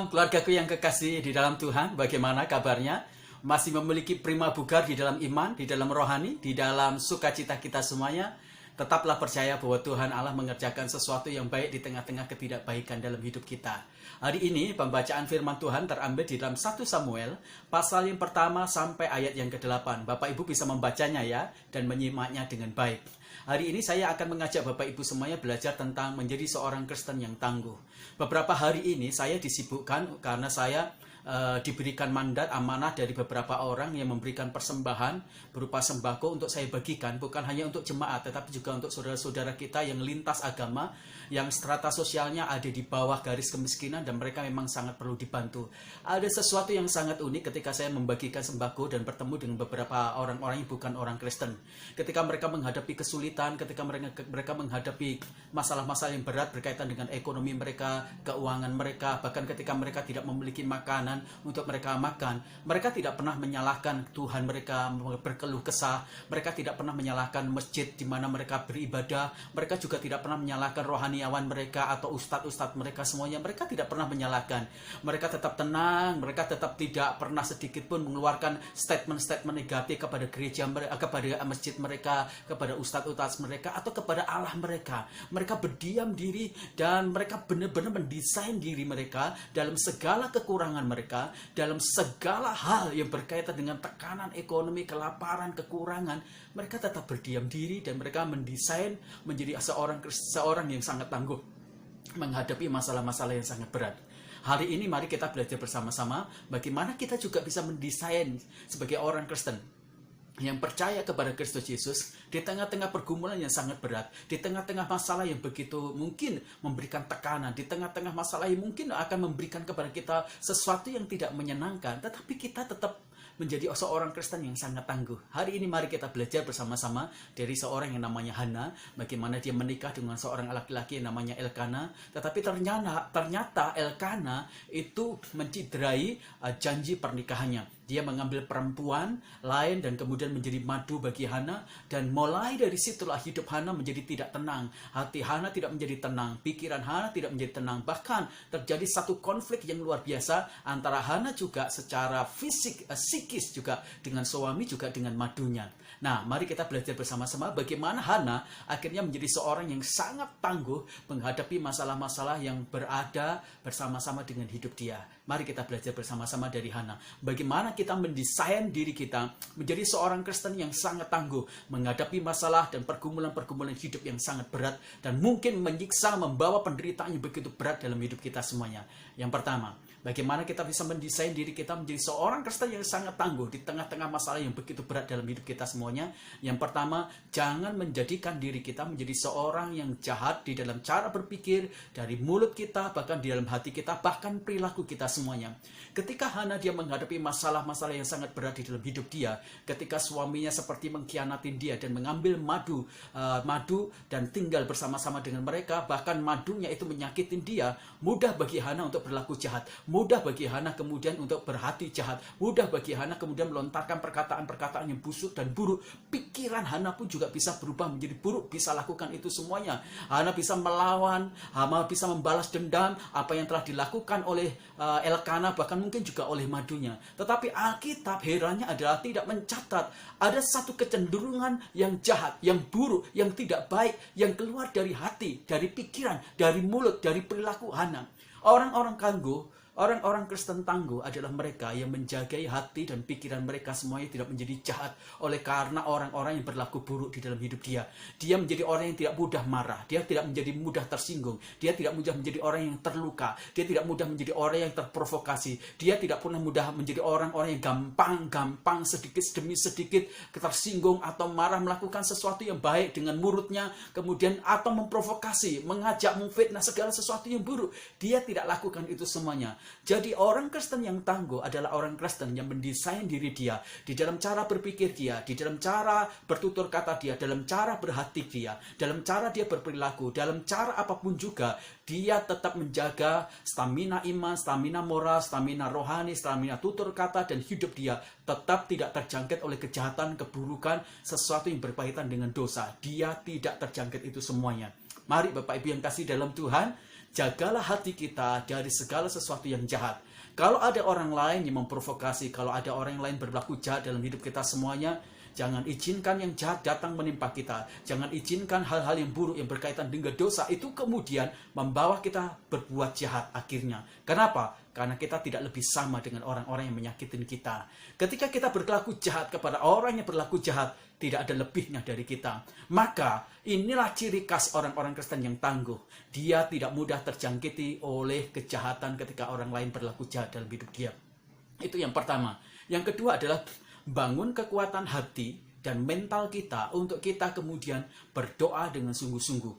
Shalom keluargaku yang kekasih di dalam Tuhan, bagaimana kabarnya? Masih memiliki prima bugar di dalam iman, di dalam rohani, di dalam sukacita kita semuanya? Tetaplah percaya bahwa Tuhan Allah mengerjakan sesuatu yang baik di tengah-tengah ketidakbaikan dalam hidup kita. Hari ini pembacaan firman Tuhan terambil di dalam 1 Samuel, pasal yang pertama sampai ayat yang ke-8. Bapak Ibu bisa membacanya ya, dan menyimaknya dengan baik. Hari ini saya akan mengajak Bapak Ibu semuanya belajar tentang menjadi seorang Kristen yang tangguh. Beberapa hari ini saya disibukkan karena saya diberikan mandat amanah dari beberapa orang yang memberikan persembahan berupa sembako untuk saya bagikan, bukan hanya untuk jemaat tetapi juga untuk saudara-saudara kita yang lintas agama, yang strata sosialnya ada di bawah garis kemiskinan dan mereka memang sangat perlu dibantu. Ada sesuatu yang sangat unik ketika saya membagikan sembako dan bertemu dengan beberapa orang-orang yang bukan orang Kristen. Ketika mereka menghadapi kesulitan, ketika mereka menghadapi masalah-masalah yang berat berkaitan dengan ekonomi mereka, keuangan mereka, bahkan ketika mereka tidak memiliki makanan untuk mereka makan, mereka tidak pernah menyalahkan Tuhan mereka berkeluh kesah, mereka tidak pernah menyalahkan masjid di mana mereka beribadah, mereka juga tidak pernah menyalahkan rohaniawan mereka atau ustadz-ustadz mereka semuanya, mereka tidak pernah menyalahkan. Mereka tetap tenang, mereka tetap tidak pernah sedikit pun mengeluarkan statement-statement negatif kepada gereja mereka, kepada masjid mereka, kepada ustadz-ustadz mereka atau kepada Allah mereka. Mereka berdiam diri dan mereka benar-benar mendesain diri mereka dalam segala kekurangan mereka, dalam segala hal yang berkaitan dengan tekanan ekonomi, kelaparan, kekurangan. Mereka tetap berdiam diri dan mereka mendesain menjadi seorang yang sangat tangguh menghadapi masalah-masalah yang sangat berat. Hari ini mari kita belajar bersama-sama bagaimana kita juga bisa mendesain sebagai orang Kristen yang percaya kepada Kristus Yesus di tengah-tengah pergumulan yang sangat berat, di tengah-tengah masalah yang begitu mungkin memberikan tekanan, di tengah-tengah masalah yang mungkin akan memberikan kepada kita sesuatu yang tidak menyenangkan, tetapi kita tetap menjadi seorang Kristen yang sangat tangguh. Hari ini mari kita belajar bersama-sama dari seorang yang namanya Hana, bagaimana dia menikah dengan seorang laki-laki yang namanya Elkana, tetapi ternyata Elkana itu menciderai janji pernikahannya. Dia mengambil perempuan lain dan kemudian menjadi madu bagi Hana, dan mulai dari situlah hidup Hana menjadi tidak tenang. Hati Hana tidak menjadi tenang, pikiran Hana tidak menjadi tenang. Bahkan terjadi satu konflik yang luar biasa antara Hana juga secara fisik, psikis juga dengan suami, juga dengan madunya. Nah, mari kita belajar bersama-sama bagaimana Hana akhirnya menjadi seorang yang sangat tangguh menghadapi masalah-masalah yang berada bersama-sama dengan hidup dia. Mari kita belajar bersama-sama dari Hana. Bagaimana kita mendesain diri kita menjadi seorang Kristen yang sangat tangguh menghadapi masalah dan pergumulan-pergumulan hidup yang sangat berat dan mungkin menyiksa, membawa penderitaan yang begitu berat dalam hidup kita semuanya. Yang pertama, bagaimana kita bisa mendesain diri kita menjadi seorang Kristen yang sangat tangguh di tengah-tengah masalah yang begitu berat dalam hidup kita semuanya. Yang pertama, jangan menjadikan diri kita menjadi seorang yang jahat di dalam cara berpikir, dari mulut kita, bahkan di dalam hati kita, bahkan perilaku kita semuanya. Ketika Hana dia menghadapi masalah-masalah yang sangat berat di dalam hidup dia, ketika suaminya seperti mengkhianati dia dan mengambil madu dan tinggal bersama-sama dengan mereka, bahkan madunya itu menyakitin dia, mudah bagi Hana untuk berlaku jahat. Mudah bagi Hana kemudian untuk berhati jahat. Mudah bagi Hana kemudian melontarkan perkataan-perkataan yang busuk dan buruk. Pikiran Hana pun juga bisa berubah menjadi buruk. Bisa lakukan itu semuanya. Hana bisa melawan, Hana bisa membalas dendam apa yang telah dilakukan oleh Elkana, bahkan mungkin juga oleh madunya. Tetapi Alkitab herannya adalah tidak mencatat ada satu kecenderungan yang jahat, yang buruk, yang tidak baik, yang keluar dari hati, dari pikiran, dari mulut, dari perilaku Hana. Orang-orang tangguh, orang-orang Kristen tangguh adalah mereka yang menjagai hati dan pikiran mereka semuanya tidak menjadi jahat oleh karena orang-orang yang berlaku buruk di dalam hidup dia. Dia menjadi orang yang tidak mudah marah, dia tidak menjadi mudah tersinggung, dia tidak mudah menjadi orang yang terluka, dia tidak mudah menjadi orang yang terprovokasi, dia tidak pernah mudah menjadi orang-orang yang gampang sedikit demi sedikit tersinggung atau marah, melakukan sesuatu yang baik dengan mulutnya, kemudian atau memprovokasi, mengajak, memfitnah segala sesuatu yang buruk. Dia tidak lakukan itu semuanya. Jadi orang Kristen yang tangguh adalah orang Kristen yang mendesain diri dia di dalam cara berpikir dia, di dalam cara bertutur kata dia, dalam cara berhati dia, dalam cara dia berperilaku, dalam cara apapun juga, dia tetap menjaga stamina iman, stamina moral, stamina rohani, stamina tutur kata, dan hidup dia tetap tidak terjangkit oleh kejahatan, keburukan, sesuatu yang berkaitan dengan dosa. Dia tidak terjangkit itu semuanya. Mari Bapak Ibu yang kasih dalam Tuhan, Jagalah hati kita dari segala sesuatu yang jahat. Kalau ada orang lain yang memprovokasi, kalau ada orang lain berlaku jahat dalam hidup kita semuanya, jangan izinkan yang jahat datang menimpa kita. Jangan izinkan hal-hal yang buruk yang berkaitan dengan dosa itu kemudian membawa kita berbuat jahat akhirnya. Kenapa? Karena kita tidak lebih sama dengan orang-orang yang menyakitin kita. Ketika kita berlaku jahat kepada orang yang berlaku jahat, tidak ada lebihnya dari kita. Maka inilah ciri khas orang-orang Kristen yang tangguh. Dia tidak mudah terjangkiti oleh kejahatan ketika orang lain berlaku jahat dalam hidup dia. Itu yang pertama. Yang kedua adalah bangun kekuatan hati dan mental kita untuk kita kemudian berdoa dengan sungguh-sungguh.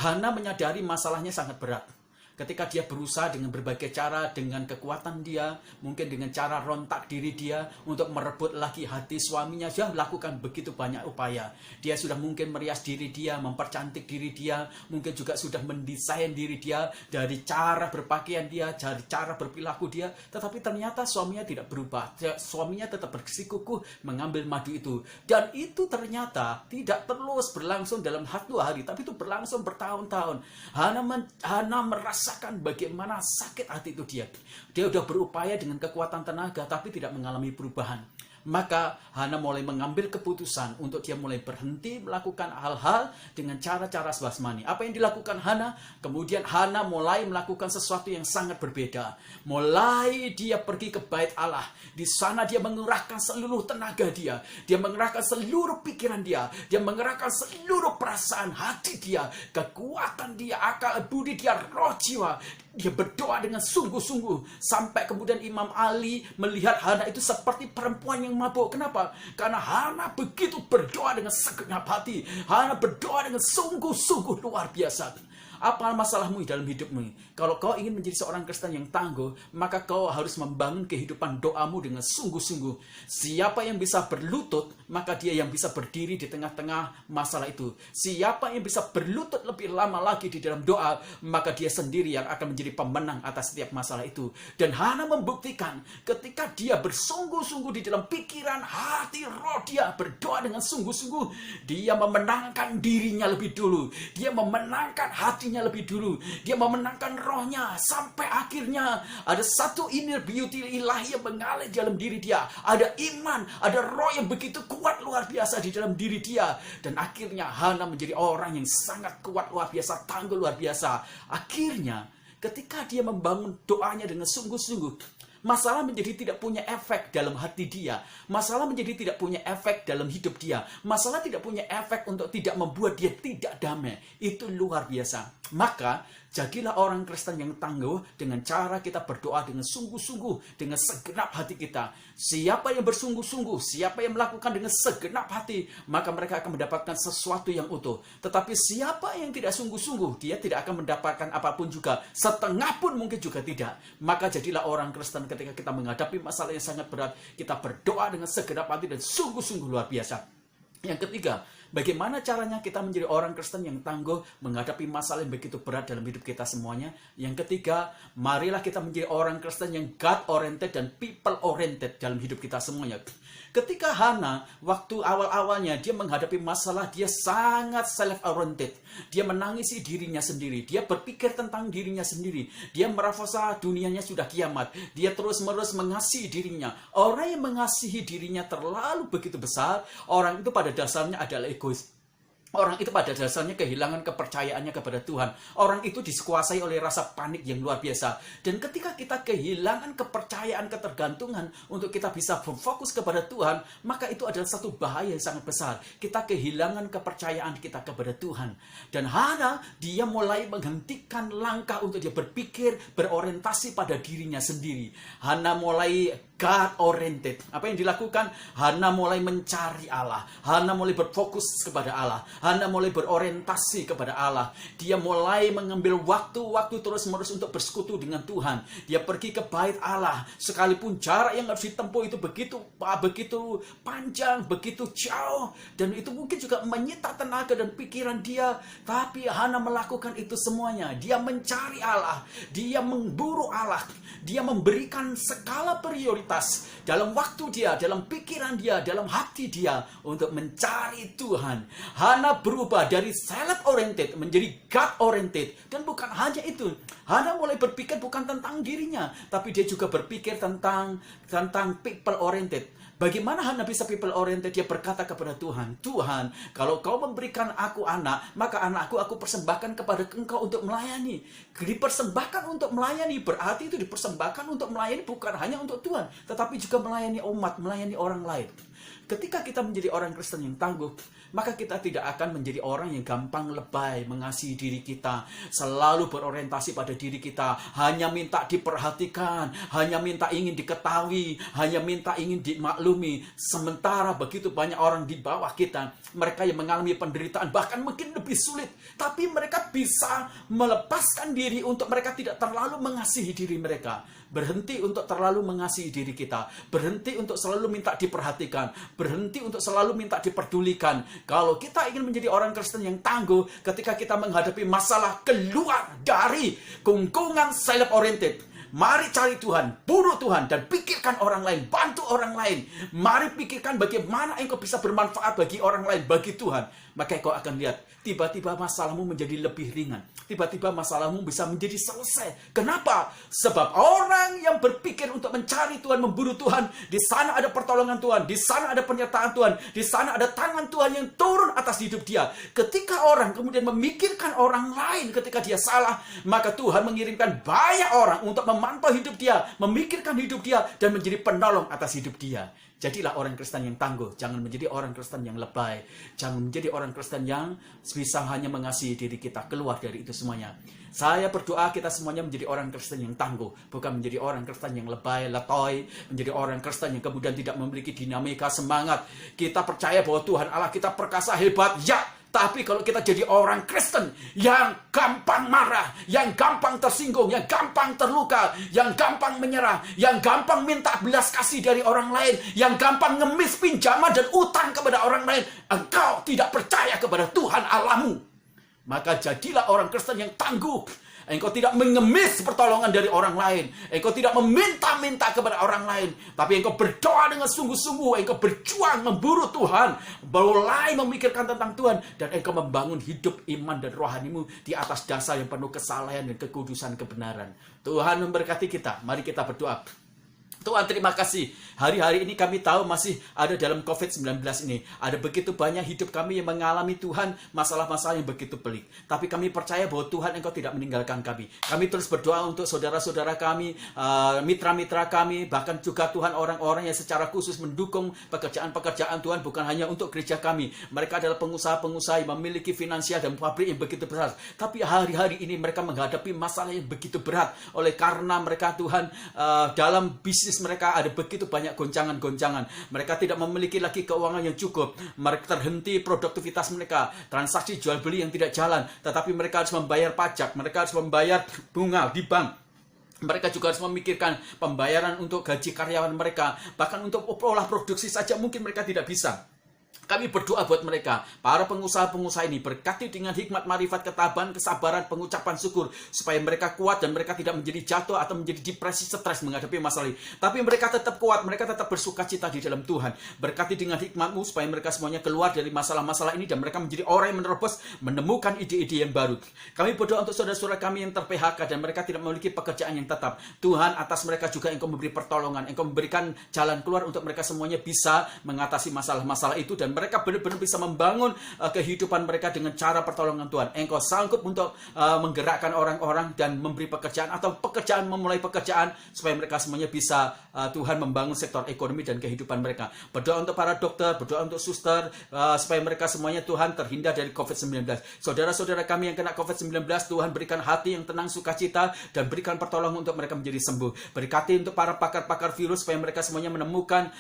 Hana menyadari masalahnya sangat berat. Ketika dia berusaha dengan berbagai cara, dengan kekuatan dia, mungkin dengan cara rontak diri dia untuk merebut lagi hati suaminya, dia melakukan begitu banyak upaya. Dia sudah mungkin merias diri dia, mempercantik diri dia, mungkin juga sudah mendesain diri dia dari cara berpakaian dia, dari cara berperilaku dia, tetapi ternyata suaminya tidak berubah. Suaminya tetap bersikukuh mengambil madu itu. Dan itu ternyata tidak terus berlangsung dalam 1-2 hari, tapi itu berlangsung bertahun-tahun. Hana merasa bagaimana sakit hati itu dia. Dia sudah berupaya dengan kekuatan tenaga tapi tidak mengalami perubahan. Maka Hana mulai mengambil keputusan untuk dia mulai berhenti melakukan hal-hal dengan cara-cara swasmani. Apa yang dilakukan Hana? Kemudian Hana mulai melakukan sesuatu yang sangat berbeda. Mulai dia pergi ke bait Allah. Di sana dia mengerahkan seluruh tenaga dia. Dia mengerahkan seluruh pikiran dia. Dia mengerahkan seluruh perasaan hati dia. Kekuatan dia, akal budi dia, roh jiwa. Dia berdoa dengan sungguh-sungguh. Sampai kemudian Imam Ali melihat Hana itu seperti perempuan yang mabuk. Kenapa? Karena Hana begitu berdoa dengan segenap hati. Hana berdoa dengan sungguh-sungguh luar biasa. Apa masalahmu dalam hidupmu? Kalau kau ingin menjadi seorang Kristen yang tangguh, maka kau harus membangun kehidupan doamu dengan sungguh-sungguh. Siapa yang bisa berlutut, maka dia yang bisa berdiri di tengah-tengah masalah itu. Siapa yang bisa berlutut lebih lama lagi di dalam doa, maka dia sendiri yang akan menjadi pemenang atas setiap masalah itu. Dan Hana membuktikan ketika dia bersungguh-sungguh di dalam pikiran, hati, roh dia berdoa dengan sungguh-sungguh, dia memenangkan dirinya lebih dulu. Dia memenangkan hatinya lebih dulu. Dia memenangkan rohnya sampai akhirnya ada satu inner beauty ilahi yang mengalir dalam diri dia. Ada iman, ada roh yang begitu kuat luar biasa di dalam diri dia. Dan akhirnya Hana menjadi orang yang sangat kuat luar biasa, tangguh luar biasa. Akhirnya ketika dia membangun doanya dengan sungguh-sungguh, masalah menjadi tidak punya efek dalam hati dia. Masalah menjadi tidak punya efek dalam hidup dia. Masalah tidak punya efek untuk tidak membuat dia tidak damai. Itu luar biasa. Maka jadilah orang Kristen yang tangguh dengan cara kita berdoa dengan sungguh-sungguh, dengan segenap hati kita. Siapa yang bersungguh-sungguh, siapa yang melakukan dengan segenap hati, maka mereka akan mendapatkan sesuatu yang utuh. Tetapi siapa yang tidak sungguh-sungguh, dia tidak akan mendapatkan apapun juga. Setengah pun mungkin juga tidak. Maka jadilah orang Kristen ketika kita menghadapi masalah yang sangat berat, kita berdoa dengan segenap hati dan sungguh-sungguh luar biasa. Yang ketiga, bagaimana caranya kita menjadi orang Kristen yang tangguh menghadapi masalah yang begitu berat dalam hidup kita semuanya? Yang ketiga, marilah kita menjadi orang Kristen yang God-oriented dan people-oriented dalam hidup kita semuanya. Ketika Hana, waktu awal-awalnya dia menghadapi masalah, dia sangat self-oriented. Dia menangisi dirinya sendiri. Dia berpikir tentang dirinya sendiri. Dia merasa dunianya sudah kiamat. Dia terus-menerus mengasihi dirinya. Orang yang mengasihi dirinya terlalu begitu besar, orang itu pada dasarnya adalah egois. Orang itu pada dasarnya kehilangan kepercayaannya kepada Tuhan. Orang itu dikuasai oleh rasa panik yang luar biasa. Dan ketika kita kehilangan kepercayaan, ketergantungan untuk kita bisa berfokus kepada Tuhan, maka itu adalah satu bahaya yang sangat besar. Kita kehilangan kepercayaan kita kepada Tuhan. Dan Hana, dia mulai menghentikan langkah untuk dia berpikir, berorientasi pada dirinya sendiri. Hana mulai God-oriented. Apa yang dilakukan? Hana mulai mencari Allah. Hana mulai berfokus kepada Allah. Hana mulai berorientasi kepada Allah. Dia mulai mengambil waktu-waktu terus-menerus untuk bersekutu dengan Tuhan. Dia pergi ke bait Allah. Sekalipun jarak yang harus ditempuh itu begitu panjang, begitu jauh. Dan itu mungkin juga menyita tenaga dan pikiran dia. Tapi Hana melakukan itu semuanya. Dia mencari Allah. Dia memburu Allah. Dia memberikan skala prioritas prioritas dalam waktu dia, dalam pikiran dia, dalam hati dia untuk mencari Tuhan. Hana berubah dari self oriented menjadi God oriented. Dan bukan hanya itu, Hana mulai berpikir bukan tentang dirinya, tapi dia juga berpikir tentang people oriented. Bagaimana Hana bisa people oriented? Dia berkata kepada Tuhan, Tuhan, kalau kau memberikan aku anak, maka anakku aku persembahkan kepada engkau untuk melayani. Dipersembahkan untuk melayani, berarti itu dipersembahkan untuk melayani bukan hanya untuk Tuhan, tetapi juga melayani umat, melayani orang lain. Ketika kita menjadi orang Kristen yang tangguh, maka kita tidak akan menjadi orang yang gampang lebay, mengasihi diri kita, selalu berorientasi pada diri kita, hanya minta diperhatikan, hanya minta ingin diketahui, hanya minta ingin dimaklumi. Sementara begitu banyak orang di bawah kita, mereka yang mengalami penderitaan, bahkan mungkin lebih sulit, tapi mereka bisa melepaskan diri untuk mereka tidak terlalu mengasihi diri mereka. Berhenti untuk terlalu mengasihi diri kita, berhenti untuk selalu minta diperhatikan, berhenti untuk selalu minta diperdulikan. Kalau kita ingin menjadi orang Kristen yang tangguh, ketika kita menghadapi masalah, keluar dari kungkungan self-oriented. Mari cari Tuhan, bunuh Tuhan, dan pikirkan orang lain, bantu orang lain. Mari pikirkan bagaimana engkau bisa bermanfaat bagi orang lain, bagi Tuhan. Maka engkau akan lihat, tiba-tiba masalahmu menjadi lebih ringan. Tiba-tiba masalahmu bisa menjadi selesai. Kenapa? Sebab orang yang berpikir untuk mencari Tuhan, memburu Tuhan, di sana ada pertolongan Tuhan, di sana ada penyertaan Tuhan, di sana ada tangan Tuhan yang turun atas hidup dia. Ketika orang kemudian memikirkan orang lain ketika dia salah, maka Tuhan mengirimkan banyak orang untuk memantau hidup dia, memikirkan hidup dia, dan menjadi penolong atas hidup dia. Jadilah orang Kristen yang tangguh. Jangan menjadi orang Kristen yang lebay. Jangan menjadi orang Kristen yang bisa hanya mengasihi diri kita. Keluar dari itu semuanya. Saya berdoa kita semuanya menjadi orang Kristen yang tangguh. Bukan menjadi orang Kristen yang lebay, letoy. Menjadi orang Kristen yang kemudian tidak memiliki dinamika semangat. Kita percaya bahwa Tuhan Allah kita perkasa, hebat. Ya, tapi kalau kita jadi orang Kristen yang gampang marah, yang gampang tersinggung, yang gampang terluka, yang gampang menyerah, yang gampang minta belas kasih dari orang lain, yang gampang ngemis pinjaman dan utang kepada orang lain, engkau tidak percaya kepada Tuhan Allahmu. Maka jadilah orang Kristen yang tangguh. Engkau tidak mengemis pertolongan dari orang lain. Engkau tidak meminta-minta kepada orang lain. Tapi engkau berdoa dengan sungguh-sungguh. Engkau berjuang memburu Tuhan. Mulai memikirkan tentang Tuhan. Dan engkau membangun hidup iman dan rohanimu di atas dasar yang penuh kesalahan dan kekudusan kebenaran. Tuhan memberkati kita. Mari kita berdoa. Tuhan, terima kasih. Hari-hari ini kami tahu masih ada dalam COVID-19 ini. Ada begitu banyak hidup kami yang mengalami Tuhan masalah-masalah yang begitu pelik. Tapi kami percaya bahwa Tuhan Engkau tidak meninggalkan kami. Kami terus berdoa untuk saudara-saudara kami, mitra-mitra kami, bahkan juga Tuhan orang-orang yang secara khusus mendukung pekerjaan-pekerjaan Tuhan bukan hanya untuk gereja kami. Mereka adalah pengusaha-pengusaha yang memiliki finansial dan pabrik yang begitu besar. Tapi hari-hari ini mereka menghadapi masalah yang begitu berat. Oleh karena mereka Tuhan dalam bisnis mereka ada begitu banyak goncangan-goncangan. Mereka tidak memiliki lagi keuangan yang cukup. Mereka terhenti produktivitas mereka. Transaksi jual beli yang tidak jalan. Tetapi mereka harus membayar pajak. Mereka harus membayar bunga di bank. Mereka juga harus memikirkan pembayaran untuk gaji karyawan mereka. Bahkan untuk olah produksi saja mungkin mereka tidak bisa. Kami berdoa buat mereka, para pengusaha-pengusaha ini, berkati dengan hikmat, marifat, ketabahan, kesabaran, pengucapan syukur, supaya mereka kuat dan mereka tidak menjadi jatuh atau menjadi depresi, stres menghadapi masalah ini. Tapi mereka tetap kuat, mereka tetap bersuka cita di dalam Tuhan. Berkati dengan hikmat-Mu supaya mereka semuanya keluar dari masalah-masalah ini dan mereka menjadi orang yang menerobos, menemukan ide-ide yang baru. Kami berdoa untuk saudara-saudara kami yang ter-PHK dan mereka tidak memiliki pekerjaan yang tetap. Tuhan, atas mereka juga Engkau memberi pertolongan, Engkau memberikan jalan keluar untuk mereka semuanya bisa mengatasi masalah-masalah itu dan mereka benar-benar bisa membangun kehidupan mereka dengan cara pertolongan Tuhan. Engkau sanggup untuk menggerakkan orang-orang dan memberi pekerjaan atau pekerjaan, memulai pekerjaan supaya mereka semuanya bisa Tuhan membangun sektor ekonomi dan kehidupan mereka. Berdoa untuk para dokter, berdoa untuk suster supaya mereka semuanya Tuhan terhindar dari COVID-19. Saudara-saudara kami yang kena COVID-19, Tuhan berikan hati yang tenang, sukacita dan berikan pertolongan untuk mereka menjadi sembuh. Berkati untuk para pakar-pakar virus supaya mereka semuanya menemukan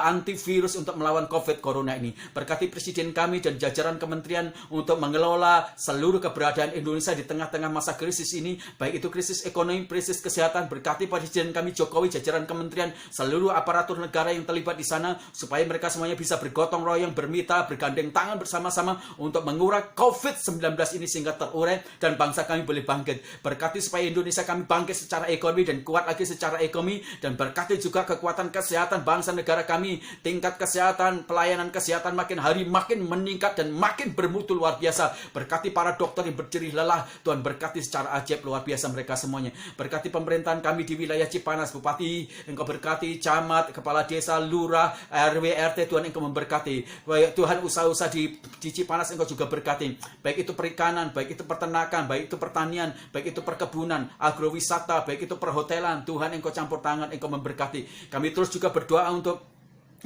antivirus untuk melawan COVID corona ini. ini. Berkati presiden kami dan jajaran kementerian untuk mengelola seluruh keberadaan Indonesia di tengah-tengah masa krisis ini, baik itu krisis ekonomi, krisis kesehatan. Berkati presiden kami Jokowi, jajaran kementerian, seluruh aparatur negara yang terlibat di sana, supaya mereka semuanya bisa bergotong royong, bermitra, bergandeng tangan bersama-sama untuk mengurai COVID-19 ini sehingga terurai dan bangsa kami boleh bangkit. Berkati supaya Indonesia kami bangkit secara ekonomi dan kuat lagi secara ekonomi, dan berkati juga kekuatan kesehatan bangsa negara kami. Tingkat kesehatan, pelayanan kesehatan makin hari makin meningkat dan makin bermutu luar biasa. Berkati para dokter yang berjerih lelah, Tuhan berkati secara ajaib luar biasa mereka semuanya. Berkati pemerintahan kami di wilayah Cipanas, Bupati, Engkau berkati, camat, kepala desa, lurah, RW, RT, Tuhan Engkau memberkati. Baik Tuhan, usaha-usaha di Cipanas Engkau juga berkati. Baik itu perikanan, baik itu peternakan, baik itu pertanian, baik itu perkebunan, agrowisata, baik itu perhotelan, Tuhan Engkau campur tangan, Engkau memberkati. Kami terus juga berdoa untuk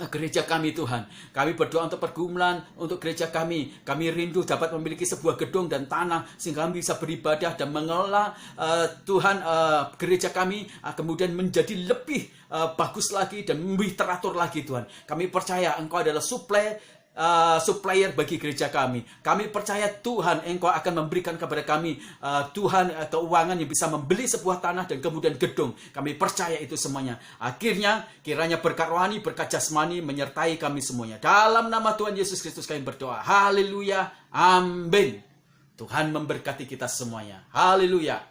gereja kami, Tuhan. Kami berdoa untuk pergumulan untuk gereja kami. Kami rindu dapat memiliki sebuah gedung dan tanah sehingga kami bisa beribadah dan mengelola Tuhan gereja kami kemudian menjadi lebih bagus lagi dan lebih teratur lagi, Tuhan. Kami percaya Engkau adalah supplier bagi gereja kami. Kami percaya Tuhan Engkau akan memberikan kepada kami Tuhan keuangan yang bisa membeli sebuah tanah dan kemudian gedung. Kami percaya itu semuanya. Akhirnya kiranya berkat rohani, berkat jasmani menyertai kami semuanya. Dalam nama Tuhan Yesus Kristus kami berdoa. Haleluya. Amin. Tuhan memberkati kita semuanya. Haleluya.